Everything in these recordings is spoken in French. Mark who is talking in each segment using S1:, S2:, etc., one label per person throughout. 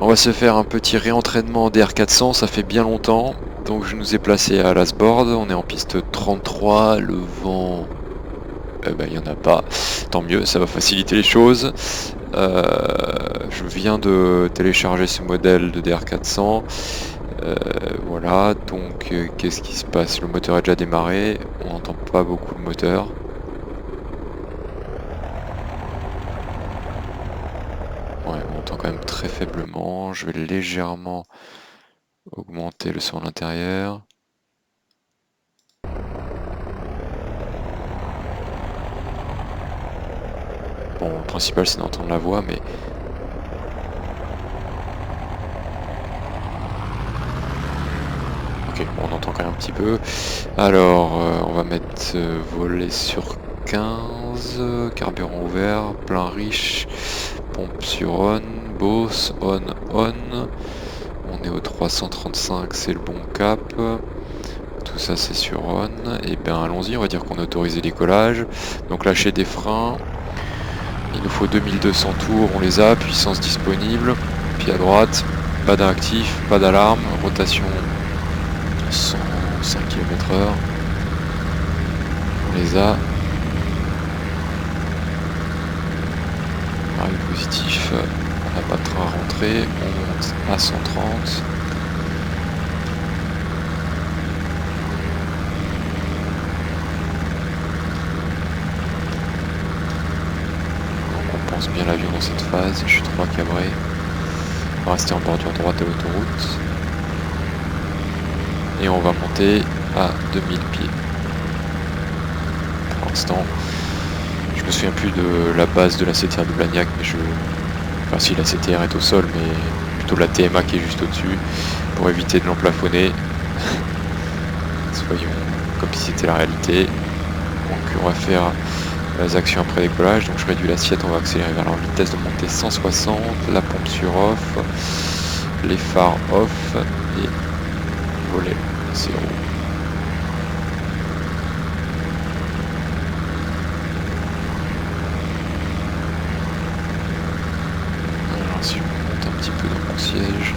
S1: On va se faire un petit réentraînement DR400, ça fait bien longtemps. Donc je nous ai placé à Lasbourd, on est en piste 33, le vent... il n'y en a pas, tant mieux, ça va faciliter les choses. Je viens de télécharger ce modèle de DR400. Voilà, donc qu'est-ce qui se passe? Le moteur a déjà démarré, on n'entend pas beaucoup le moteur. Ouais, on entend quand même très faiblement. Je vais légèrement augmenter le son à l'intérieur. Bon, le principal c'est d'entendre la voix, mais... Ok, bon, on entend quand même un petit peu. Alors, on va mettre volet sur 15, carburant ouvert, plein riche, pompe sur on, boss, on. On est au 335, c'est le bon cap. Tout ça c'est sur on. Et bien allons-y, on va dire qu'on a autorisé décollage. Donc lâcher des freins. Il nous faut 2200 tours, on les a, puissance disponible. Puis à droite, pas d'actif, pas d'alarme, rotation 105 km/h. On les a. Pareil positif, on n'a pas de train à rentrer, on monte à 130. On pense bien l'avion dans cette phase, je suis 3 cabré. On va rester en bordure droite de l'autoroute. Et on va monter à 2000 pieds. Pour l'instant, je me souviens plus de la base de la CTR de Blagnac, mais enfin si, la CTR est au sol, mais plutôt la TMA qui est juste au-dessus, pour éviter de l'emplafonner. Soyons comme si c'était la réalité. Donc on va faire les actions après décollage, donc je réduis l'assiette, on va accélérer vers la vitesse de montée 160, la pompe sur off, les phares off et volet 0. Alors si je monte un petit peu dans mon siège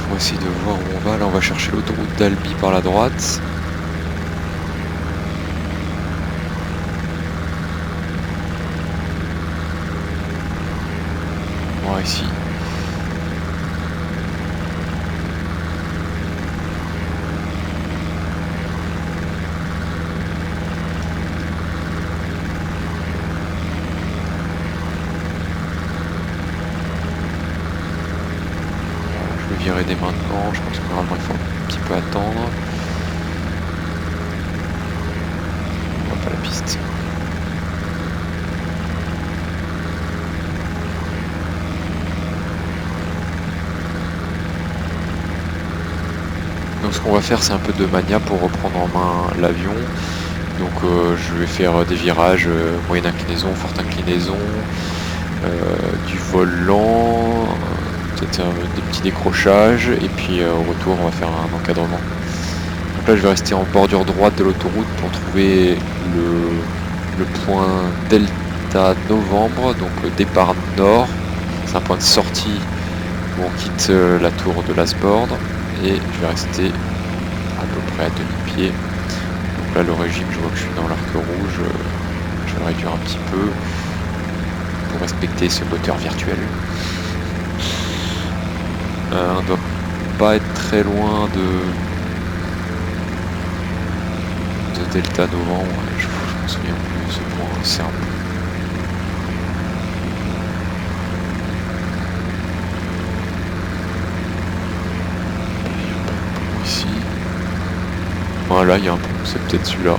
S1: pour essayer de voir où on va, là on va chercher l'autoroute d'Albi par la droite. Voir ici. Virer dès maintenant, je pense que normalement il faut un petit peu attendre. On voit pas la piste. Donc ce qu'on va faire c'est un peu de mania pour reprendre en main l'avion. Donc je vais faire des virages moyenne inclinaison, forte inclinaison, du vol lent, peut-être des petits décrochages, et puis au retour on va faire un encadrement. Donc là je vais rester en bordure droite de l'autoroute pour trouver le point Delta Novembre, donc départ nord. C'est un point de sortie où on quitte la tour de Lasbourd, et je vais rester à peu près à demi-pied. Donc là le régime, je vois que je suis dans l'arc rouge, je vais le réduire un petit peu pour respecter ce moteur virtuel. On doit pas être très loin de Delta Novembre, je me souviens plus ce point, c'est un peu. Ici. Voilà, il y a un pont, c'est peut-être celui-là.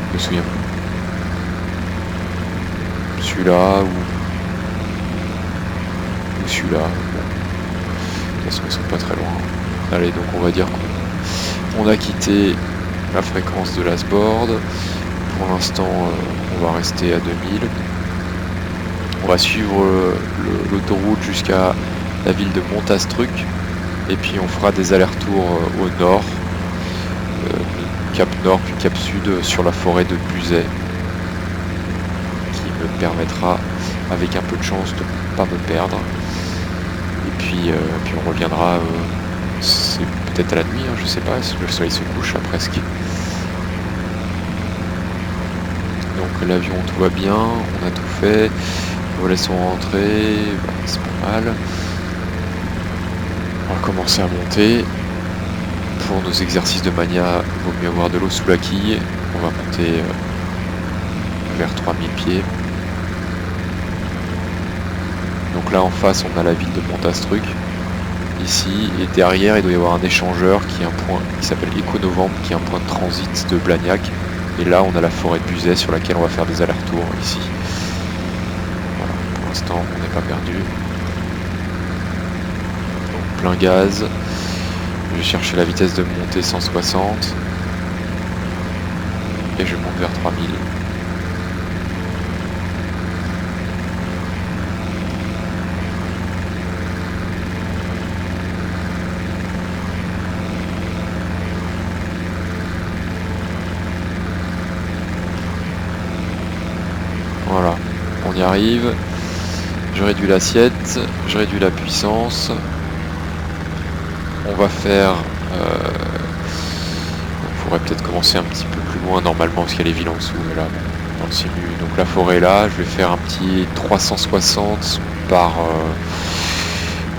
S1: Je me souviens plus. Celui-là ou celui-là. Bon. De toute façon, ils sont pas très loin. Allez, donc on va dire qu'on a quitté la fréquence de Lasbourd. Pour l'instant, on va rester à 2000. On va suivre l'autoroute jusqu'à la ville de Montastruc. Et puis on fera des allers-retours au nord, cap nord puis cap sud sur la forêt de Buzet, qui me permettra avec un peu de chance de ne pas me perdre. Et puis on reviendra, c'est peut-être à la nuit, hein, je sais pas, le soleil se couche là presque. Donc l'avion tout va bien, on a tout fait, les volets sont rentrés, voilà, c'est pas mal. On va commencer à monter. Pour nos exercices de mania, il vaut mieux avoir de l'eau sous la quille. On va monter vers 3000 pieds. Donc là en face on a la ville de Montastruc, ici, et derrière il doit y avoir un échangeur qui est un point qui s'appelle Éco-Novembre, qui est un point de transit de Blagnac. Et là on a la forêt de Buzet sur laquelle on va faire des allers-retours ici. Voilà, pour l'instant on n'est pas perdu. Donc plein gaz. Je vais chercher la vitesse de montée 160. Et je monte vers 3000. Voilà, on y arrive. Je réduis l'assiette, je réduis la puissance. On va faire... on pourrait peut-être commencer un petit peu plus loin normalement parce qu'il y a les villes en dessous, mais là, dans le simu. Donc la forêt là, je vais faire un petit 360 par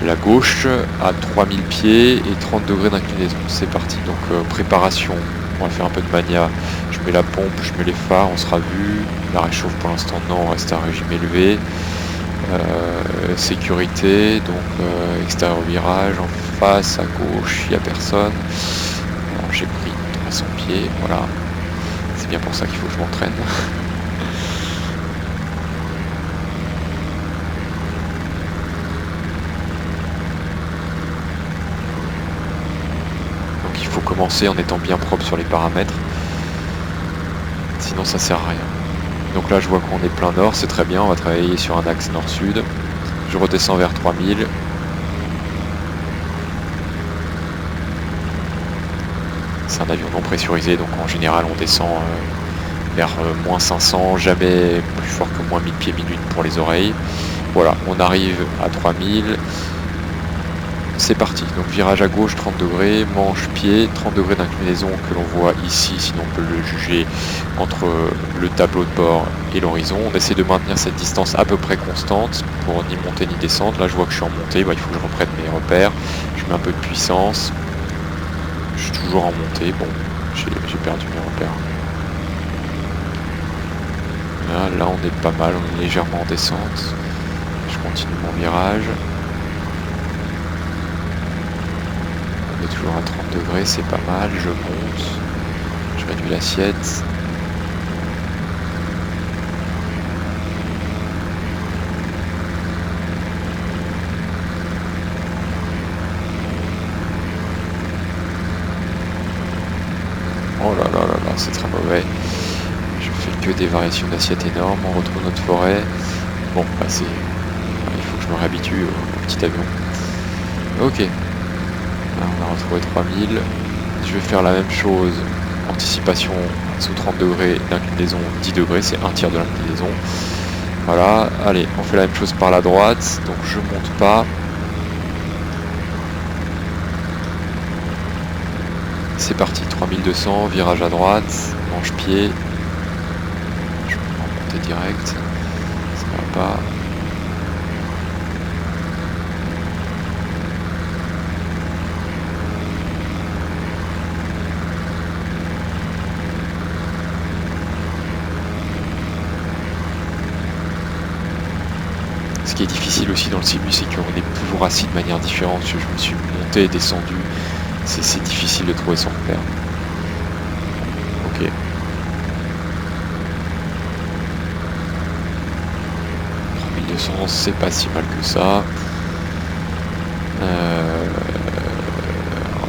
S1: la gauche à 3000 pieds et 30 degrés d'inclinaison. C'est parti. Donc préparation, on va faire un peu de mania. Je mets la pompe, je mets les phares, on sera vu. La réchauffe pour l'instant non, on reste à régime élevé. Sécurité, donc extérieur virage, en face, à gauche, il n'y a personne. Alors, j'ai pris 300 pieds, voilà. C'est bien pour ça qu'il faut que je m'entraîne. Donc il faut commencer en étant bien propre sur les paramètres. Sinon ça sert à rien. Donc là je vois qu'on est plein nord, c'est très bien, on va travailler sur un axe nord-sud. Je redescends vers 3000. C'est un avion non pressurisé, donc en général on descend vers moins 500, jamais plus fort que moins 1000 pieds minutes pour les oreilles. Voilà, on arrive à 3000. C'est parti, donc virage à gauche 30 degrés, manche-pied, 30 degrés d'inclinaison que l'on voit ici, sinon on peut le juger entre le tableau de bord et l'horizon. On essaie de maintenir cette distance à peu près constante pour ni monter ni descendre. Là je vois que je suis en montée, il faut que je reprenne mes repères. Je mets un peu de puissance. Je suis toujours en montée, bon, j'ai perdu mes repères. Là on est pas mal, on est légèrement en descente. Je continue mon virage. On est toujours à 30 degrés, c'est pas mal, je monte, je réduis l'assiette. Oh là là là là, c'est très mauvais. Je fais que des variations d'assiette énormes, on retrouve notre forêt. Bon, bah c'est... il faut que je me réhabitue au petit avion. Ok. Là, on a retrouvé 3000. Je vais faire la même chose. Anticipation sous 30 degrés, l'inclinaison 10 degrés, c'est un tiers de l'inclinaison. Voilà, allez, on fait la même chose par la droite. Donc je monte pas. C'est parti, 3200, virage à droite, manche-pied. Je vais monter direct. Ça va pas. Ce qui est difficile aussi dans le simu, c'est qu'on est toujours assis de manière différente. Je me suis monté et descendu. C'est difficile de trouver son repère. Ok. 3200, c'est pas si mal que ça.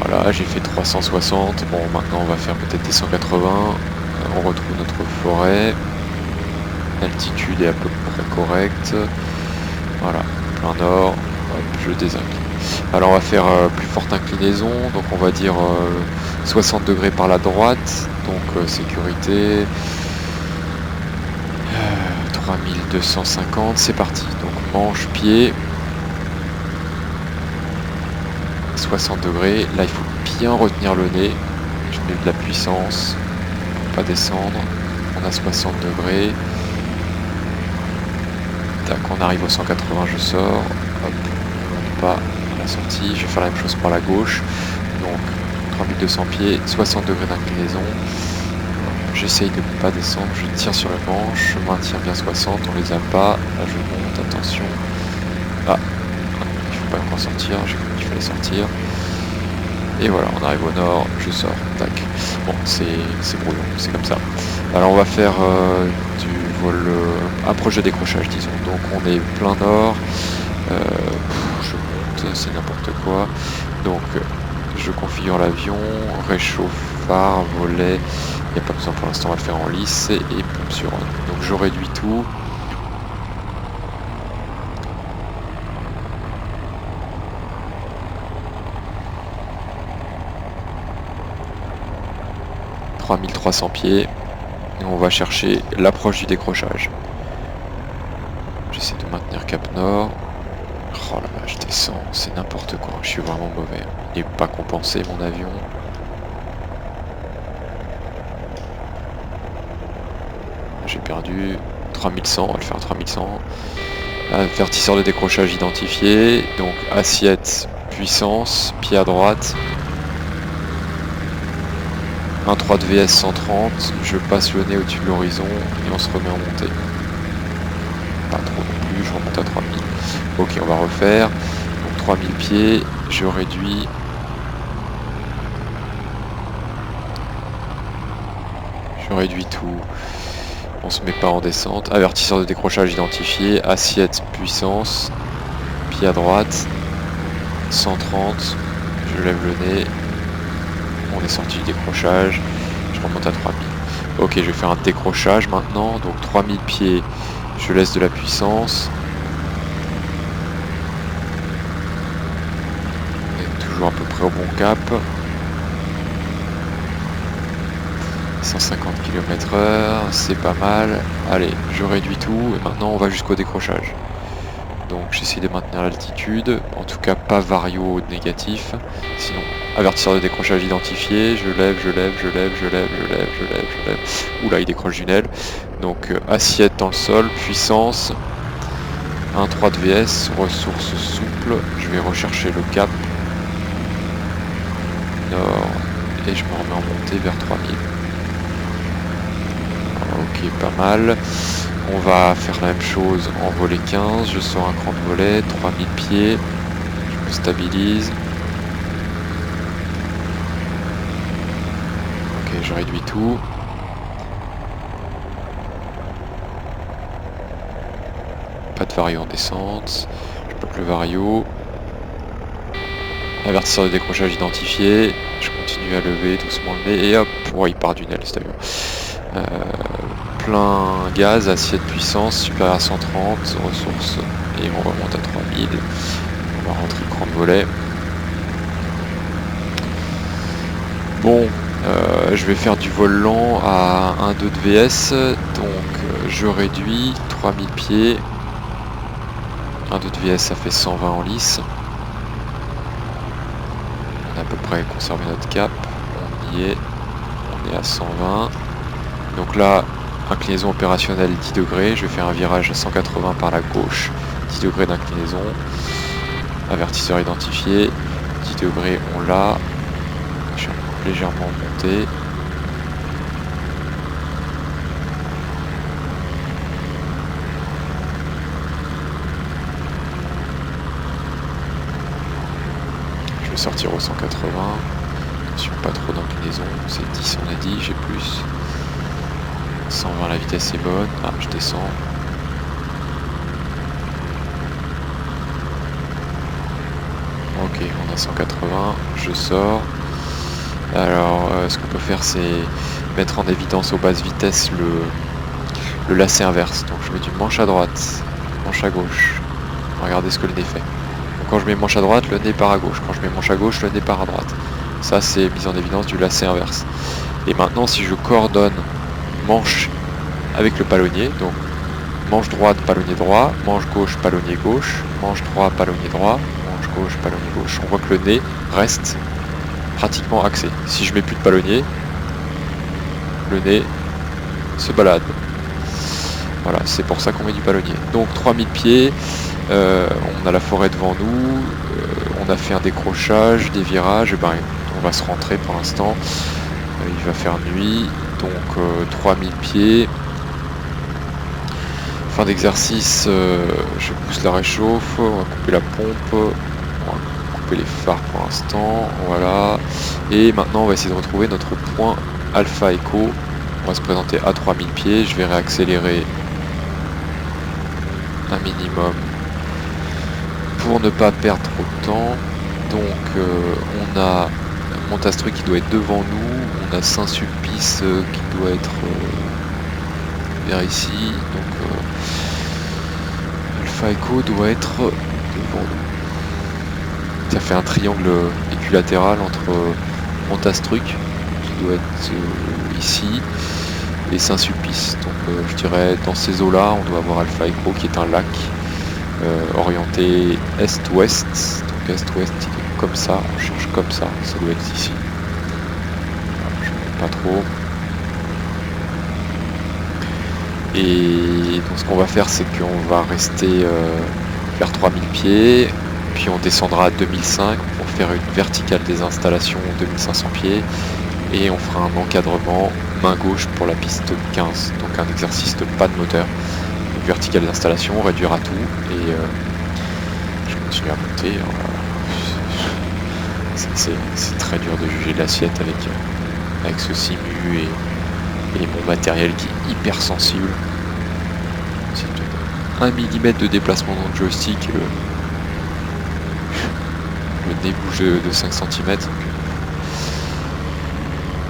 S1: Voilà, j'ai fait 360. Bon, maintenant on va faire peut-être des 180. On retrouve notre forêt. L'altitude est à peu près correcte. Voilà, plein nord. Hop, je désincline. Alors on va faire plus forte inclinaison, donc on va dire 60 degrés par la droite, donc sécurité, 3250, c'est parti. Donc manche, pied. 60 degrés. Là, il faut bien retenir le nez. Je mets de la puissance pour pas descendre. On a 60 degrés. Tac, on arrive au 180, je sors. Hop, on monte pas à la sortie. Je vais faire la même chose par la gauche. Donc 3200 pieds, 60 degrés d'inclinaison. J'essaye de ne pas descendre, je tire sur le manche, je maintiens bien 60, on les a pas. Là je monte, attention. Ah, il faut pas encore sortir, j'ai cru qu'il fallait sortir. Et voilà, on arrive au nord, je sors, tac. Bon, c'est brouillon, c'est comme ça. Alors on va faire du vol, un projet de décrochage, disons. Donc on est plein nord, je monte, c'est n'importe quoi. Donc je configure l'avion, réchauffard, volet, il n'y a pas besoin pour l'instant, on va le faire en lisse, et pompe sur on. Donc je réduis tout. « 3300 pieds, et on va chercher l'approche du décrochage. J'essaie de maintenir cap nord. Oh là là, je descends, c'est n'importe quoi, je suis vraiment mauvais. Il n'est pas compensé mon avion. J'ai perdu 3100, on va le faire à 3100. Avertisseur de décrochage identifié. Donc assiette, puissance, pied à droite. 1,3 de VS 130. Je passe le nez au-dessus de l'horizon et on se remet en montée. Pas trop non plus, je remonte à 3000. Ok, on va refaire. Donc 3000 pieds, je réduis. Je réduis tout. On se met pas en descente. Avertisseur de décrochage identifié. Assiette, puissance. Pied à droite. 130. Je lève le nez. On est sorti du décrochage. Je remonte à 3000. Ok, je vais faire un décrochage maintenant. Donc 3000 pieds. Je laisse de la puissance. On est toujours à peu près au bon cap. 150 km/h, c'est pas mal. Allez, je réduis tout et maintenant on va jusqu'au décrochage. Donc j'essaie de maintenir l'altitude, en tout cas pas vario négatif. Sinon, avertisseur de décrochage identifié, je lève, je lève, je lève, je lève, je lève, je lève, je lève. Oula, il décroche du aile. Donc assiette dans le sol, puissance, 1,3 de VS, ressources souples. Je vais rechercher le cap nord et je me remets en montée vers 3000. Ok, pas mal. On va faire la même chose en volet 15. Je sors un cran de volet, 3000 pieds. Je me stabilise. Ok, je réduis tout. Pas de vario en descente. Je bloque le vario. Avertisseur de décrochage identifié. Je continue à lever doucement le nez. Et hop, ouais, il part d'une aile, cet avion. Plein gaz, assiette puissance, supérieur à 130, ressources, et on remonte à 3000. On va rentrer le cran de volet. Bon, je vais faire du vol lent à 1,2 de VS, donc je réduis 3000 pieds. 1,2 de VS, ça fait 120 en lice. On a à peu près conservé notre cap, on y est, on est à 120. Donc là, inclinaison opérationnelle 10 degrés, je vais faire un virage à 180 par la gauche, 10 degrés d'inclinaison, avertisseur identifié, 10 degrés on l'a, je suis légèrement monté. Je vais sortir au 180, attention pas trop d'inclinaison, c'est 10 on a dit, j'ai plus. 120 la vitesse est bonne, ah je descends. Ok, on a 180, je sors. Alors ce qu'on peut faire c'est mettre en évidence aux basses vitesses le lacet inverse. Donc je mets du manche à droite, manche à gauche. Regardez ce que le nez fait. Donc quand je mets manche à droite, le nez part à gauche. Quand je mets manche à gauche, le nez part à droite. Ça c'est mise en évidence du lacet inverse. Et maintenant si je coordonne manche avec le palonnier, donc manche droite, palonnier droit, manche gauche, palonnier gauche, manche droit, palonnier droit, manche gauche, palonnier gauche. On voit que le nez reste pratiquement axé. Si je mets plus de palonnier, le nez se balade. Voilà, c'est pour ça qu'on met du palonnier. Donc 3000 pieds, on a la forêt devant nous, on a fait un décrochage, des virages, et ben on va se rentrer pour l'instant. Il va faire nuit, donc 3000 pieds. Fin d'exercice, je pousse la réchauffe, on va couper la pompe, on va couper les phares pour l'instant, voilà. Et maintenant on va essayer de retrouver notre point Alpha Echo. On va se présenter à 3000 pieds, je vais réaccélérer un minimum pour ne pas perdre trop de temps. Donc on a Montastruc qui doit être devant nous, on a Saint-Sulpice qui doit être vers ici, donc Alpha Echo doit être devant nous. Ça fait un triangle équilatéral entre Montastruc qui doit être ici et Saint-Sulpice. Donc je dirais dans ces eaux-là, on doit avoir Alpha Echo qui est un lac orienté est-ouest. Donc est-ouest comme ça, on cherche comme ça doit être ici. Je ne mets pas trop. Et donc ce qu'on va faire, c'est qu'on va rester vers 3000 pieds, puis on descendra à 2005 pour faire une verticale des installations 2500 pieds, et on fera un encadrement main gauche pour la piste 15, donc un exercice de pas de moteur. Donc, verticale des installations, on réduira tout, et je continue à monter. C'est très dur de juger l'assiette avec ce simu et mon matériel qui est hyper sensible. C'est 1 mm de déplacement dans le joystick, le nez bouge de 5 cm.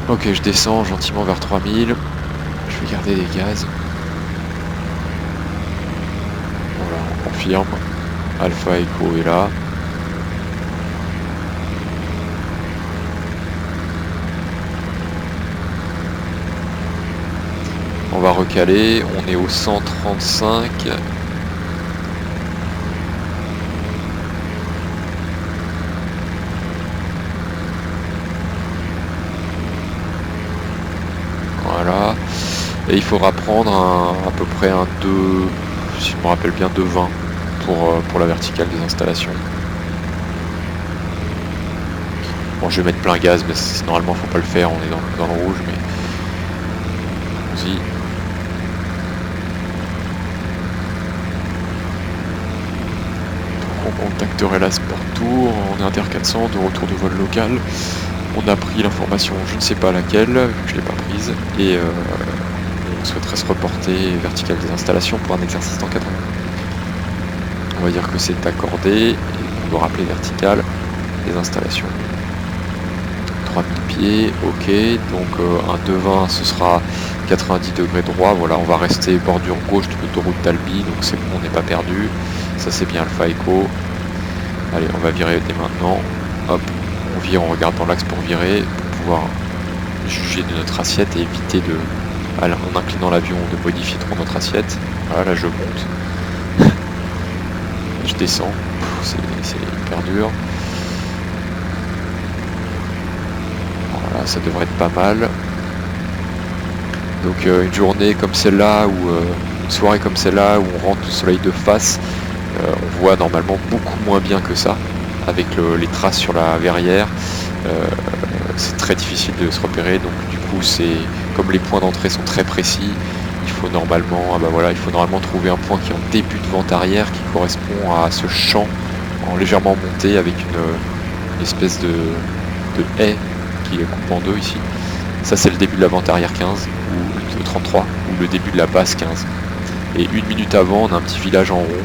S1: Ok, je descends gentiment vers 3000. Je vais garder les gaz. Voilà, on confirme. Alpha Echo est là. On va recaler, on est au 135. Voilà. Et il faudra prendre à peu près un 2, si je me rappelle bien, 2,20 pour la verticale des installations. Bon, je vais mettre plein gaz, mais normalement faut pas le faire, on est dans le rouge, mais allons-y. On contacterait la Sport Tour en Inter 400 de retour de vol local. On a pris l'information, je ne sais pas laquelle, vu que je ne l'ai pas prise, et on souhaiterait se reporter verticale des installations pour un exercice d'encadrement. On va dire que c'est accordé, et on doit rappeler verticale des installations. 3000 pieds, ok, donc un 2,20 ce sera 90 degrés droit, voilà, on va rester bordure gauche de l'autoroute d'Albi, donc c'est bon, on n'est pas perdu. Ça c'est bien Alpha Echo. Allez, on va virer dès maintenant. Hop, on vire, on regarde dans l'axe pour virer, pour pouvoir juger de notre assiette et éviter de, en inclinant l'avion, de modifier trop notre assiette. Voilà, là je monte. Je descends. C'est hyper dur. Voilà, ça devrait être pas mal. Donc une journée comme celle-là, ou une soirée comme celle-là, où on rentre le soleil de face, on voit normalement beaucoup moins bien que ça, avec les traces sur la verrière. C'est très difficile de se repérer, donc du coup c'est comme les points d'entrée sont très précis, il faut normalement trouver un point qui est en début de vente arrière, qui correspond à ce champ en légèrement monté, avec une espèce de haie qui est coupe en deux ici. Ça c'est le début de la vente arrière 15, ou le 33, ou le début de la base 15. Et une minute avant, on a un petit village en rond,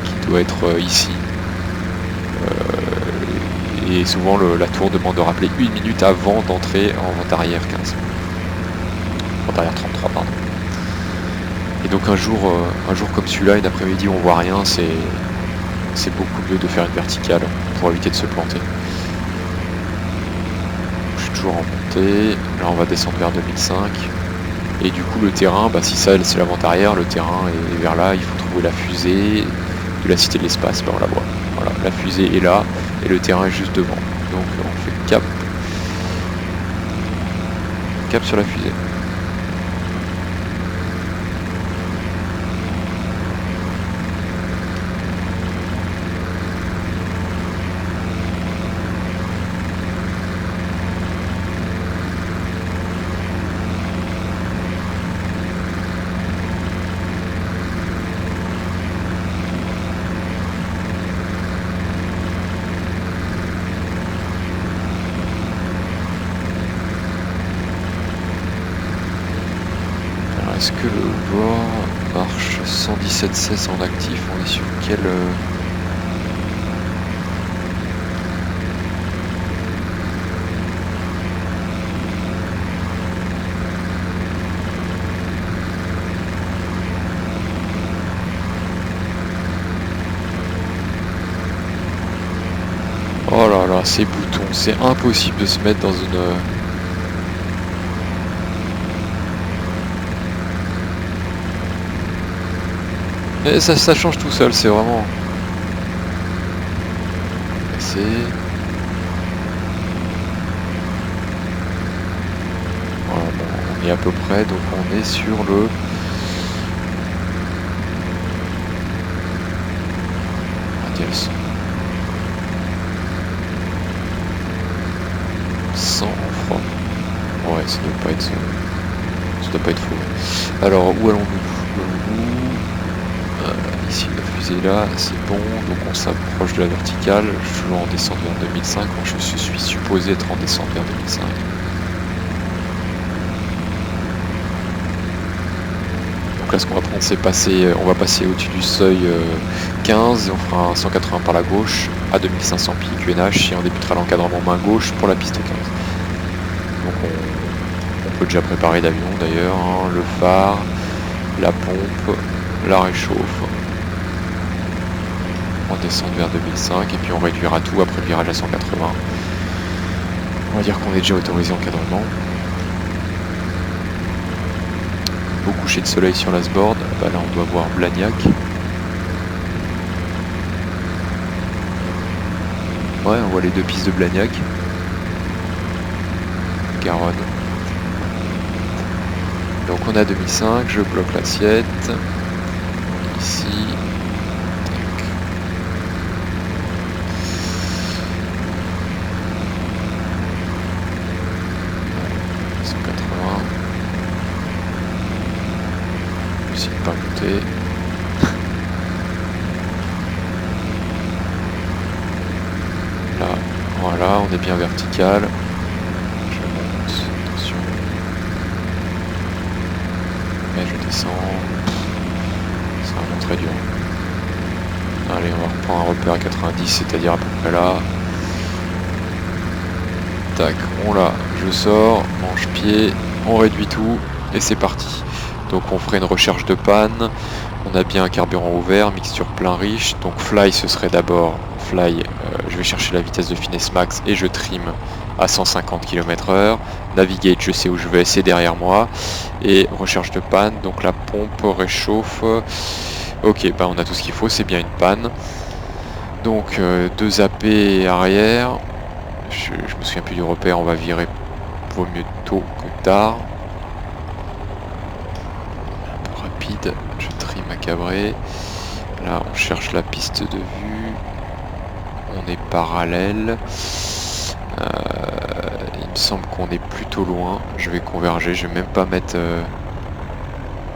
S1: qui doit être ici. Et souvent la tour demande de rappeler une minute avant d'entrer en vente arrière 15. Vente arrière 33, pardon. Et donc un jour comme celui-là, une après-midi on voit rien, c'est beaucoup mieux de faire une verticale pour éviter de se planter. Je suis toujours en montée, là on va descendre vers 2005. Et du coup le terrain, bah, si ça c'est la vente arrière, le terrain est vers là, il faut trouver la fusée de la Cité de l'Espace, bah, on la voit. Voilà, la fusée est là et le terrain est juste devant. Donc on fait cap sur la fusée. Est-ce que le bord marche 117.16 en actif? On est sur quel... Oh là là, ces boutons, c'est impossible de se mettre dans une... Et ça change tout seul, c'est vraiment... C'est... Voilà, bon, on y est à peu près, donc on est sur le... Radius. 100 en froid. Ouais, ça doit pas être... Ça doit pas être faux. Alors, où allons-nous? Ici la fusée est là, c'est bon, donc on s'approche de la verticale, je suis toujours en descente vers 2005, moi je suis supposé être en descente vers 2005. Donc là ce qu'on va prendre c'est passer, on va passer au-dessus du seuil 15, et on fera un 180 par la gauche à 2500 pieds QNH et on débutera l'encadrement main gauche pour la piste 15. Donc on peut déjà préparer l'avion d'ailleurs, hein, le phare, la pompe, la réchauffe. On descend vers 2005 et puis on réduira tout après le virage à 180. On va dire qu'on est déjà autorisé encadrement. Beau coucher de soleil sur l'Asbourd. Bah là on doit voir Blagnac. Ouais, on voit les deux pistes de Blagnac. Garonne. Donc on a 2005, je bloque l'assiette. Ici. 180. J'essaie de pas monter. Là, voilà, on est bien vertical. Je monte, attention. Et je descends. C'est vraiment très dur. Allez, on va reprendre un repère à 90, c'est-à-dire à peu près là. Tac, on l'a, je sors, manche-pied, on réduit tout, et c'est parti. Donc on ferait une recherche de panne, on a bien un carburant ouvert, mixture plein riche, donc fly ce serait d'abord, fly, je vais chercher la vitesse de finesse max et je trim à 150 km/h, navigate je sais où je vais, c'est derrière moi, et recherche de panne, donc la pompe réchauffe, ok, bah on a tout ce qu'il faut, c'est bien une panne, donc 2 AP arrière, je me souviens plus du repère, on va virer, vaut mieux tôt que tard. Rapide, je trie ma cabrée. Là on cherche la piste de vue. On est parallèle. Il me semble qu'on est plutôt loin. Je vais converger, je vais même pas mettre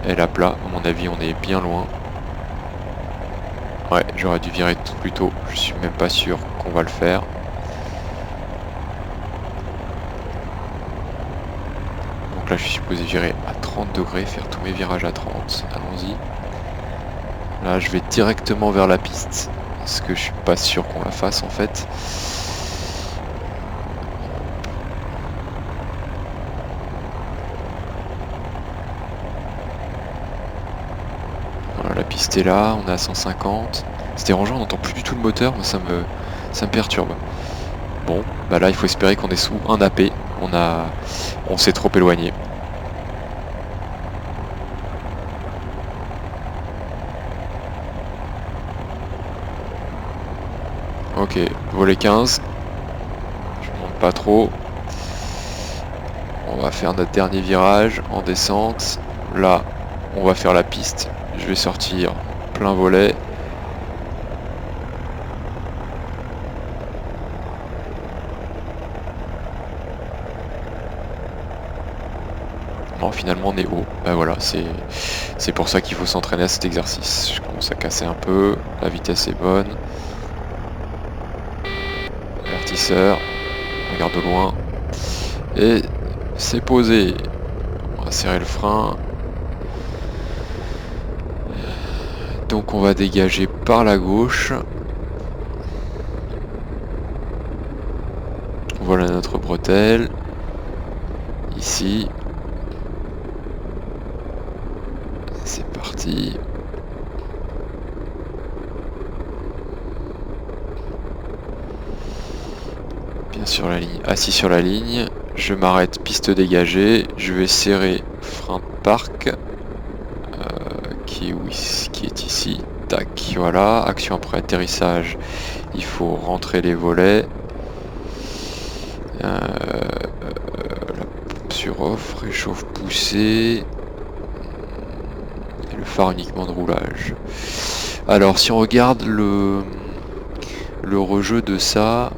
S1: elle à plat. À mon avis on est bien loin. Ouais, j'aurais dû virer tout plus tôt. Je suis même pas sûr qu'on va le faire. Donc là je suis supposé virer à 30 degrés, faire tous mes virages à 30. Allons-y. Là je vais directement vers la piste. Parce que je suis pas sûr qu'on la fasse en fait. Voilà, la piste est là, on est à 150. C'est dérangeant, on n'entend plus du tout le moteur, mais ça me perturbe. Bon, bah là il faut espérer qu'on est sous un AP. On s'est trop éloigné. Ok, volet 15. Je monte pas trop. On va faire notre dernier virage en descente. Là, on va faire la piste. Je vais sortir plein volet. Non, finalement on est haut. Ben voilà, c'est pour ça qu'il faut s'entraîner à cet exercice. Je commence à casser un peu. La vitesse est bonne. Avertisseur. On regarde de loin. Et c'est posé. On va serrer le frein. Donc on va dégager par la gauche. Voilà notre bretelle. Ici. C'est parti. Bien sur la ligne. Assis sur la ligne. Je m'arrête, piste dégagée. Je vais serrer frein de parc. Qui est ici. Tac, voilà. Action après atterrissage. Il faut rentrer les volets. La pompe sur off, réchauffe poussée. Et le phare uniquement de roulage. Alors si on regarde le rejeu de ça,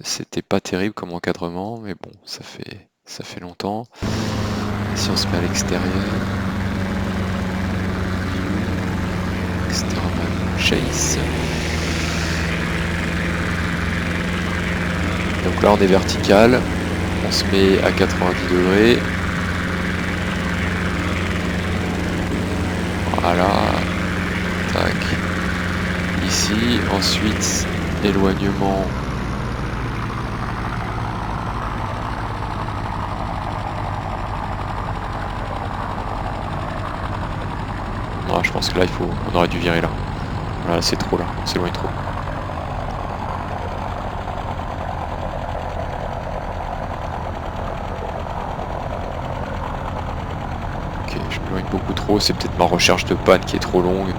S1: c'était pas terrible comme encadrement, mais bon, ça fait longtemps. Si on se met à l'extérieur. Exterman Chase. Donc là on est vertical, on se met à 90 degrés. Voilà. Tac. Ici, ensuite éloignement. Ah, je pense que là on aurait dû virer là. Voilà, c'est trop là, on s'éloigne trop. Ok, je m'éloigne beaucoup trop, c'est peut-être ma recherche de panne qui est trop longue.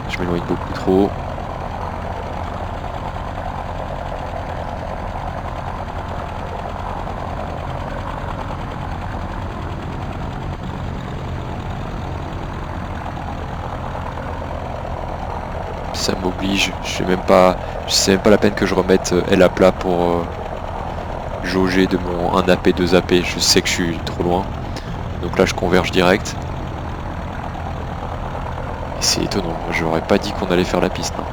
S1: Je m'éloigne beaucoup trop. Ça m'oblige, c'est même pas la peine que je remette elle à plat pour jauger de mon 1 AP, 2 AP, je sais que je suis trop loin. Donc là je converge direct. Et c'est étonnant, j'aurais pas dit qu'on allait faire la piste. Non.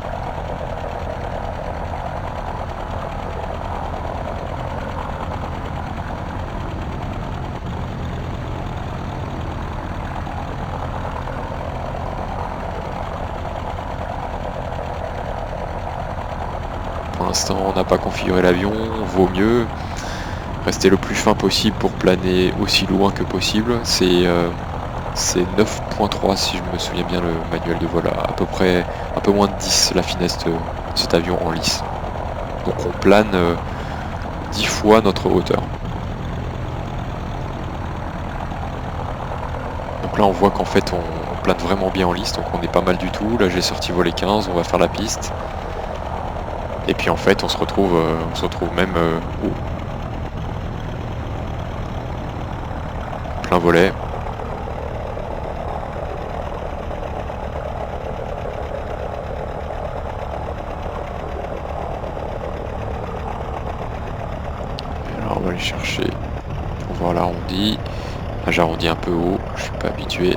S1: Pour l'instant on n'a pas configuré l'avion, vaut mieux rester le plus fin possible pour planer aussi loin que possible. C'est 9.3 si je me souviens bien le manuel de vol, à peu près un peu moins de 10 la finesse de cet avion en lice. Donc on plane 10 fois notre hauteur. Donc là on voit qu'en fait on plane vraiment bien en lice, donc on est pas mal du tout. Là j'ai sorti volet 15, on va faire la piste. Et puis en fait on se retrouve même haut. Plein volet. Alors on va aller chercher pour voir l'arrondi. Là j'arrondis un peu haut, je suis pas habitué.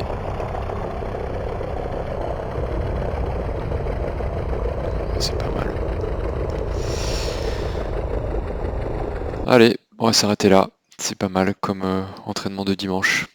S1: C'est pas mal. Allez, on va s'arrêter là. C'est pas mal comme entraînement de dimanche.